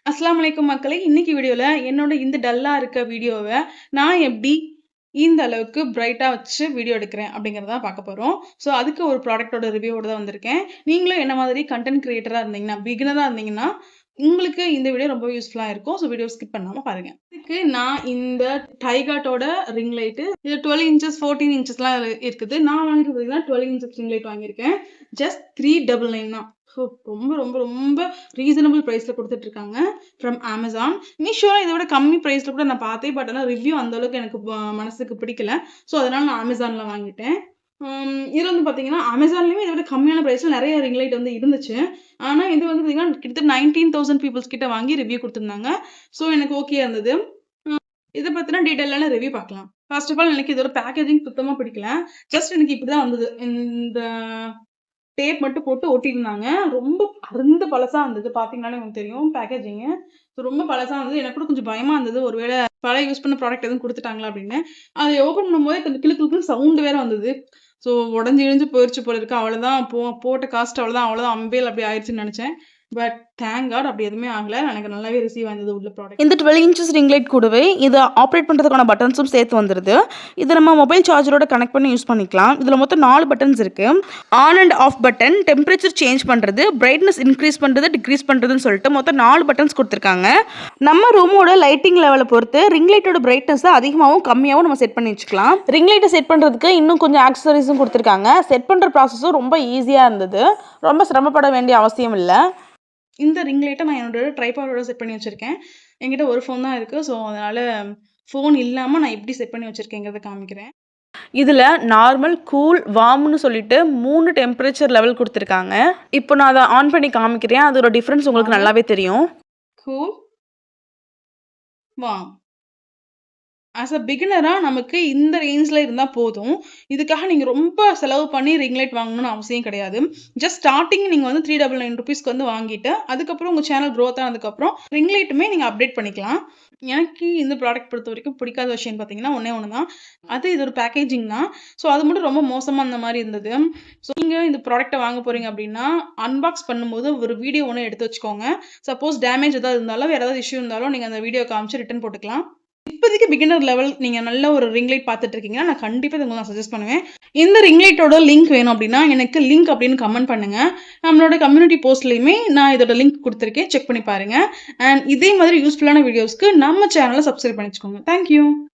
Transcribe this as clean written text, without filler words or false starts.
அஸ்ஸலாமு அலைக்கும் மக்களே! இன்னைக்கு வீடியோல என்னோட இந்த டல்லா இருக்க வீடியோவ நான் எப்படி இந்த அளவுக்கு பிரைட்டா வச்சு வீடியோ எடுக்கிறேன் அப்படிங்கிறத தான் பார்க்க போறோம். ஸோ அதுக்கு ஒரு ப்ராடக்ட்டோட ரிவ்யூவோட தான் வந்திருக்கேன். நீங்களும் என்ன மாதிரி கன்டென்ட் கிரியேட்டரா இருந்தீங்கன்னா, பிகினரா இருந்தீங்கன்னா, உங்களுக்கு இந்த வீடியோ ரொம்ப யூஸ்ஃபுல்லா இருக்கும். ஸோ வீடியோ ஸ்கிப் பண்ணாம பாருங்க. இதுக்கு நான் இந்த டைகாட்டோட ரிங் லைட் இது 12 இன்ச்சஸ் 14 இன்ச்சஸ்லாம் இருக்குது. நான் வாங்கிட்டு பார்த்தீங்கன்னா 12 இன்ச்சஸ் ரிங் லைட் வாங்கியிருக்கேன். ஜஸ்ட் 399 தான். ஸோ ரொம்ப ரொம்ப ரொம்ப ரீசனபிள் பிரைஸ்ல கொடுத்துட்டு இருக்காங்க ஃப்ரம் Amazon. மீஷோல இதை விட கம்மி பிரைஸ்ல கூட நான் பார்த்தேன். பட் ஆனால் ரிவ்யூ அந்த அளவுக்கு எனக்கு மனசுக்கு பிடிக்கல. ஸோ அதனால நான் Amazonல வாங்கிட்டேன். இது வந்து பார்த்தீங்கன்னா அமேசான்லயுமே இதை விட கம்மியான பிரைஸ்ல நிறைய ரிங் லைட் வந்து இருந்துச்சு. ஆனா இது வந்து பார்த்தீங்கன்னா கிட்டத்தட்ட 19,000 பீப்புள்ஸ் கிட்ட வாங்கி ரிவ்யூ கொடுத்துருந்தாங்க. ஸோ எனக்கு ஓகே இருந்தது. இதை பத்தின டீட்டெயிலான ரிவ்யூ பார்க்கலாம். ஃபர்ஸ்ட் ஆஃப் ஆல் எனக்கு இதோட பேக்கேஜிங் சுத்தமா பிடிக்கல. ஜஸ்ட் எனக்கு இப்படிதான் வந்தது. இந்த டேப் மட்டும் போட்டு ஒட்டியிருந்தாங்க. ரொம்ப அருந்த பழசா இருந்தது. பார்த்தீங்கன்னாலே உங்களுக்கு தெரியும் பேக்கேஜிங்கு. ஸோ ரொம்ப பழசா இருந்தது. எனக்கு கூட கொஞ்சம் பயமா இருந்தது. ஒருவேளை பழைய யூஸ் பண்ண ப்ராடக்ட் எதுவும் குடுத்துட்டாங்களா அப்படின்னு. அதை ஓப்பன் பண்ணும்போதே கொஞ்சம் கிளு கிளுக்குன்னு சவுண்ட் வேற வந்தது. ஸோ உடைஞ்சு கிழிஞ்சு போயிருச்சு போல இருக்கு. அவ்வளோதான் போட்ட காஸ்ட் அவ்வளோதான் அம்பேல் அப்படி ஆயிடுச்சுன்னு நினைச்சேன். பட் தேங்க் காட் அப்படி எதுவுமே ஆகல. எனக்கு நல்லாவே ரிசீவ் ஆனது உள்ள ப்ராடக்ட். இந்த 12 இன்ச்சஸ் ரிங் லைட் கூடவே இதை ஆப்ரேட் பண்ணுறதுக்கான பட்டன்ஸும் சேர்த்து வந்துடுது. இதை நம்ம மொபைல் சார்ஜரோட கனெக்ட் பண்ணி யூஸ் பண்ணிக்கலாம். இதில் மொத்தம் 4 பட்டன்ஸ் இருக்குது. On and off button, temperature change பண்ணுறது, பிரைட்னஸ் இன்க்ரீஸ் பண்ணுறது, டிக்ரீஸ் பண்ணுறதுன்னு சொல்லிட்டு மொத்தம் 4 பட்டன்ஸ் கொடுத்துருக்காங்க. நம்ம ரூமோட லைட்டிங் லெவலை பொறுத்து ரிங் லைட்டோட பிரைட்னஸை அதிகமாகவும் கம்மியாகவும் நம்ம செட் பண்ணி வச்சுக்கலாம். ரிங் லைட்டை செட் பண்ணுறதுக்கு இன்னும் கொஞ்சம் ஆக்சசரிஸும் கொடுத்துருக்காங்க. செட் பண்ணுற ப்ராசஸும் ரொம்ப ஈஸியாக இருந்தது. ரொம்ப சிரமப்பட வேண்டிய அவசியம் இல்லை. இந்த ரிங் லைட்டை நான் என்னோட ட்ரைபாடோட செட் பண்ணி வச்சிருக்கேன். என்கிட்ட ஒரு ஃபோன் தான் இருக்குது. ஸோ அதனால ஃபோன் இல்லாமல் நான் எப்படி செட் பண்ணி வச்சிருக்கேங்கிறத காமிக்கிறேன். இதில் நார்மல், கூல், வார்ம்னு சொல்லிட்டு 3 டெம்பரேச்சர் லெவல் கொடுத்துருக்காங்க. இப்போ நான் அதை ஆன் பண்ணி காமிக்கிறேன். அதோட டிஃப்ரென்ஸ் உங்களுக்கு நல்லாவே தெரியும். Cool, warm. ஆஸ் அ பிகினரா நமக்கு இந்த ரேஞ்சில் இருந்தால் போதும். இதுக்காக நீங்கள் ரொம்ப செலவு பண்ணி ரிங் லைட் வாங்கணும்னு அவசியம் கிடையாது. ஜஸ்ட் ஸ்டார்டிங் நீங்கள் வந்து 399 ருபீஸ்க்கு வந்து வாங்கிட்டு அதுக்கப்புறம் உங்கள் சேனல் க்ரோத் ஆனதுக்கப்புறம் ரிங் லைட்டுமே நீங்கள் அப்டேட் பண்ணிக்கலாம். எனக்கு இந்த ப்ராடக்ட் பொறுத்த வரைக்கும் பிடிக்காத விஷயம் பார்த்தீங்கன்னா ஒன்று தான். அது இதோட பேக்கேஜிங் தான். ஸோ அது மட்டும் ரொம்ப மோசமாக அந்த மாதிரி இருந்தது. ஸோ நீங்கள் இந்த ப்ராடக்ட்டை வாங்க போகிறீங்க அப்படின்னா அன்பாக்ஸ் பண்ணும்போது ஒரு வீடியோ ஒன்று எடுத்து வச்சுக்கோங்க. சப்போஸ் டேமேஜ் ஏதாவது இருந்தாலும் வேறு ஏதாவது இஷ்யூ இருந்தாலும் நீங்கள் அந்த வீடியோ காமிச்சு ரிட்டன் போட்டுக்கலாம். இப்போதைக்கு பிகினர் லெவல் நீங்கள் நல்ல ஒரு ரிங் லைட் பார்த்துட்டு இருக்கீங்கன்னா நான் கண்டிப்பாக உங்களுக்கு நான் சஜஸ்ட் பண்ணுவேன். இந்த ரிங் லைட்டோட லிங்க் வேணும் அப்படின்னா எனக்கு லிங்க் அப்படின்னு கமெண்ட் பண்ணுங்கள். நம்மளோட கம்யூனிட்டி போஸ்ட்லேயுமே நான் இதோட லிங்க் கொடுத்துருக்கேன். செக் பண்ணி பாருங்கள். அண்ட் இதே மாதிரி யூஸ்ஃபுல்லான வீடியோஸ்க்கு நம்ம சேனலை சப்ஸ்கிரைப் பண்ணிச்சுக்கோங்க. தேங்க்யூ.